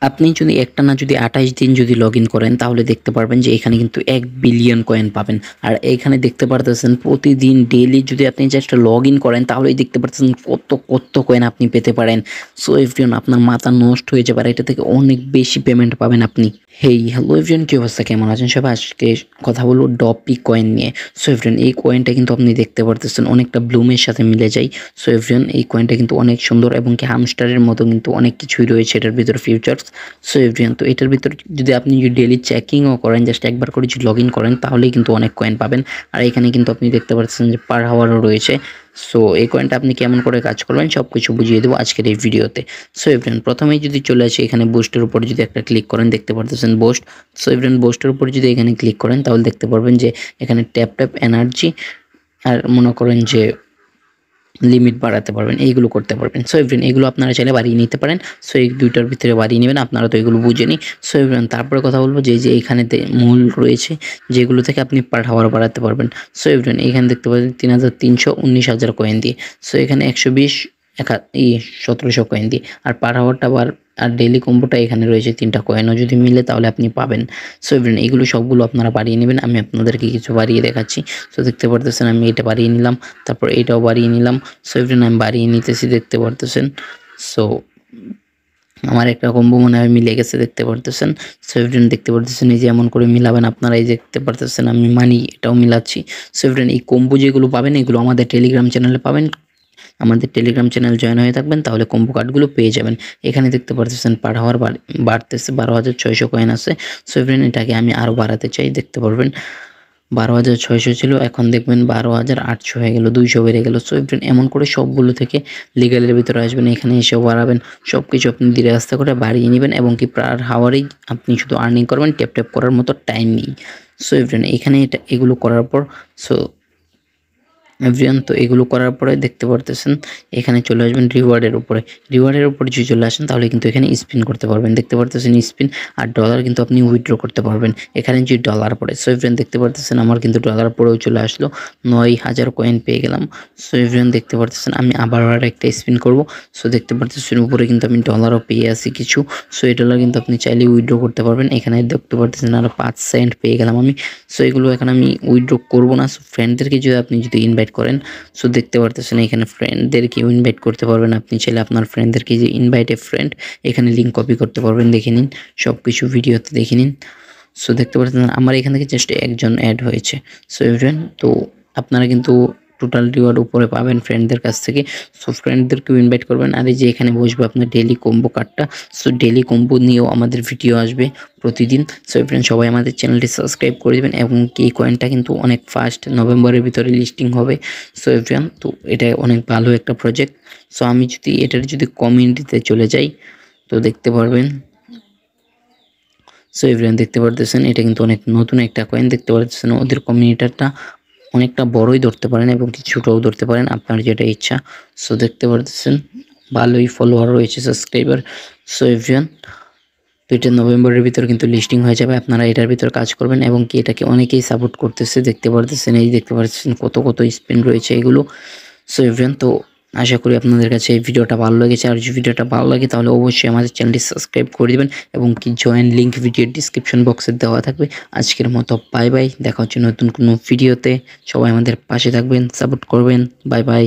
আপনি যদি একটানা যদি ২৮ দিন যদি লগইন করেন তাহলে দেখতে পারবেন যে এখানে কিন্তু ১ বিলিয়ন কয়েন পাবেন। আর এখানে দেখতে পারতেছেন প্রতিদিন ডেইলি যদি আপনি জাস্ট লগইন করেন তাহলেই দেখতে পারতেছেন কত কয়েন আপনি পেতে পারেন। সো এভরিওয়ান আপনার মাথা নষ্ট হয়ে যাবে আর এটা থেকে অনেক বেশি পেমেন্ট পাবেন আপনি। হ্যালো এভরিওয়ান, কি অবস্থা, কেমন আছেন সবাই? আজকে কথা বলবো ডপি কয়েন নিয়ে। সো এভরিওয়ান এই কয়েনটা কিন্তু আপনি দেখতে পারতেছেন অনেকটা ব্লুমের সাথে মিলে যায়। সো এভরিওয়ান এই কয়েনটা কিন্তু অনেক সুন্দর এবং কি হামস্টারের মতো কিন্তু অনেক কিছুই রয়েছে এটার ভিতরে ফিউচার্স। সো এভরিওয়ান তো এটার ভিতর যদি আপনি ডেইলি চেকিংও করেন, জাস্ট একবার করে যদি লগইন করেন তাহলেই কিন্তু অনেক কয়েন পাবেন। আর এখানে কিন্তু আপনি দেখতে পাচ্ছেন যে পার হাওয়ারও রয়েছে। সো এই কয়েনটা আপনি কেমন করে কাজ করবেন সব কিছু বুঝিয়ে দেবো আজকের এই ভিডিওতে। সো এভরিওয়ান প্রথমেই যদি চলে আসি এখানে বুস্টের উপরে যদি একটা ক্লিক করেন দেখতে পারতেছেন বুস্ট। সো এভরিওয়ান বুস্টের উপরে যদি এখানে ক্লিক করেন তাহলে দেখতে পারবেন যে এখানে ট্যাপ এনার্জি আর মনে করেন যে লিমিট বাড়াতে পারবেন, এইগুলো করতে পারবেন। সো এভরিওয়ান এগুলো আপনারা চাইলে বাড়িয়ে নিতে পারেন। সো এই দুইটার ভিতরে বাড়িয়ে নেবেন, আপনারা তো এগুলো বুঝেনি। সো এভরিওয়ান তারপরে কথা বলবো যে এইখানেতে মূল রয়েছে যেগুলো থেকে আপনি পার হাওয়ার বাড়াতে পারবেন। সো এভরিওয়ান এখানে দেখতে পাচ্ছেন ৩৩০০ ১৯,০০০ কয়েন দিয়ে। সো এখানে ১২০ ১৭০০ কয়েন দিয়ে আর পার হাওয়ারটা আর ডেইলি কম্বোটা এখানে রয়েছে ৩টা কয়েনও যদি মিলে তাহলে আপনি পাবেন। সো এভরিওয়ান এগুলো সবগুলো আপনারা বাড়িয়ে নেবেন, আমি আপনাদেরকে কিছু বাড়িয়ে দেখাচ্ছি। সো দেখতে পারতেছেন আমি এটা বাড়িয়ে নিলাম, তারপর এটাও বাড়িয়ে নিলাম। সো এভরিওয়ান আমি বাড়িয়ে নিতেছি দেখতে পারতেছেন। সো আমার একটা কম্বো মনে হয় মিলে গেছে দেখতে পারতেছেন। সো এভরিওয়ান দেখতে পারতেছেন এই যে এমন করে মিলাবেন আপনারা, এই দেখতে পারতেছেন আমি মানি এটাও মিলাচ্ছি। সো এভরিওয়ান এই কম্বো যেগুলো পাবেন এগুলো আমাদের টেলিগ্রাম চ্যানেলে পাবেন, আমাদের টেলিগ্রাম চ্যানেল জয়েন হয়ে থাকবেন তাহলে কম্বো কার্ডগুলো পেয়ে যাবেন। এখানে দেখতে পারতেছেন পার হাওয়ার বাড়তেছে ১২,৬০০ কয়েন আছে। সো এভরিওয়ান এটাকে আমি আরও বাড়াতে চাই, দেখতে পারবেন ১২,৬০০ ছিল, এখন দেখবেন ১২,৮০০ হয়ে গেল, ২০০ বেড়ে গেল। সো এভরিওয়ান এমন করে সবগুলো থেকে লিগ্যালের ভিতরে আসবেন, এখানে এসেও বাড়াবেন, সব কিছু আপনি ধীরে আস্তে করে বাড়িয়ে নেবেন এবং কি পার হাওয়ারেই আপনি শুধু আর্নিং করবেন, ট্যাপ করার মতো টাইম নেই। সো এভরিওয়ান এখানে এগুলো করার পর সো এভরিওয়ান তো এগুলো করার পরে দেখতে পারতেছেন এখানে চলে আসবেন রিওয়ার্ডের উপরে। রিওয়ার্ডের উপরে যদি চলে আসেন তাহলে কিন্তু এখানে স্পিন করতে পারবেন, দেখতে পারতেছেন স্পিন আর ডলার কিন্তু আপনি উইথড্র করতে পারবেন এখানে যদি ডলার পড়ে। সো এভরিওয়ান দেখতে পারতেছেন আমার কিন্তু ডলার পড়েও চলে আসলো, ৯,০০০ কয়েন পেয়ে গেলাম। সো এভরিওয়ান দেখতে পারতেছেন আমি আবার একটা স্পিন করব। সো দেখতে পারতেছেন উপরে কিন্তু আমি ডলারও পেয়ে আছি কিছু। সো এই ডলার কিন্তু আপনি চাইলে উইথড্র করতে পারবেন, এখানে দেখতে পারতেছেন আরও ৫ সেন্ট পেয়ে গেলাম আমি। সো এগুলো এখন আমি উইথড্র করবো না। সো ফ্রেন্ডদেরকে আপনি যদি ইনভাইট করেন, সো দেখতে পারতেছেন এখানে ফ্রেন্ডদেরকে ইনভাইট করতে পারবেন, আপনি চাইলে আপনার ফ্রেন্ডদেরকে যে ইনভাইট এ ফ্রেন্ড এখানে লিঙ্ক কপি করতে পারবেন, দেখে নিন সব কিছু ভিডিওতে দেখে নিন। সো দেখতে পাচ্ছেন আমার এখান থেকে জাস্ট একজন অ্যাড হয়েছে। সো এভরিওয়ান তো আপনারা কিন্তু টোটাল রিওয়ার্ড উপরে পাবেন ফ্রেন্ডদের কাছ থেকে। সো ফ্রেন্ডদেরকেও ইনভাইট করবেন। আর এই যে এখানে বসবে আপনার ডেইলি কম্বো কার্ডটা। সো ডেইলি কম্বো নিয়েও আমাদের ভিডিও আসবে প্রতিদিন। সো ফ্রেন্ড সবাই আমাদের চ্যানেলটি সাবস্ক্রাইব করে দেবেন এবং এই কয়েনটা কিন্তু অনেক ফাস্ট নভেম্বরের ভিতরে লিস্টিং হবে। সো এভরিওয়ান তো এটা অনেক ভালো একটা প্রজেক্ট। সো আমি যদি এটার কমিউনিটিতে চলে যাই তো দেখতে পারবেন। সো এভরিওয়ান দেখতে পারতেছেন এটা কিন্তু অনেক নতুন একটা কয়েন, দেখতে পারতেছেন ওদের কমিউনিটিটা অনেকটা বড়ই ধরতে পারেন এবং কি ছোটও ধরতে পারেন, আপনার যেটা ইচ্ছা। সো দেখতে পারতেছেন ভালোই ফলোয়ার রয়েছে, সাবস্ক্রাইবার। সো এভরিওয়ান তো এটা নভেম্বরের ভিতর কিন্তু লিস্টিং হয়ে যাবে, আপনারা এটার ভিতর কাজ করবেন এবং কি এটাকে অনেকেই সাপোর্ট করতেছে দেখতে পারতেছেন, এই দেখতে পাচ্ছেন কত স্পিন রয়েছে এগুলো। সো এভরিওয়ান তো আশা করি আপনাদের কাছে এই ভিডিওটা ভালো লেগেছে, আর যদি ভিডিওটা ভালো লাগে তাহলে অবশ্যই আমাদের চ্যানেলটি সাবস্ক্রাইব করে দেবেন এবং কি জয়েন লিঙ্ক ভিডিওর ডিসক্রিপশন বক্সে দেওয়া থাকবে। আজকের মতো বাই বাই, দেখা হচ্ছে নতুন কোনো ভিডিওতে। সবাই আমাদের পাশে থাকবেন, সাপোর্ট করবেন। Bye bye.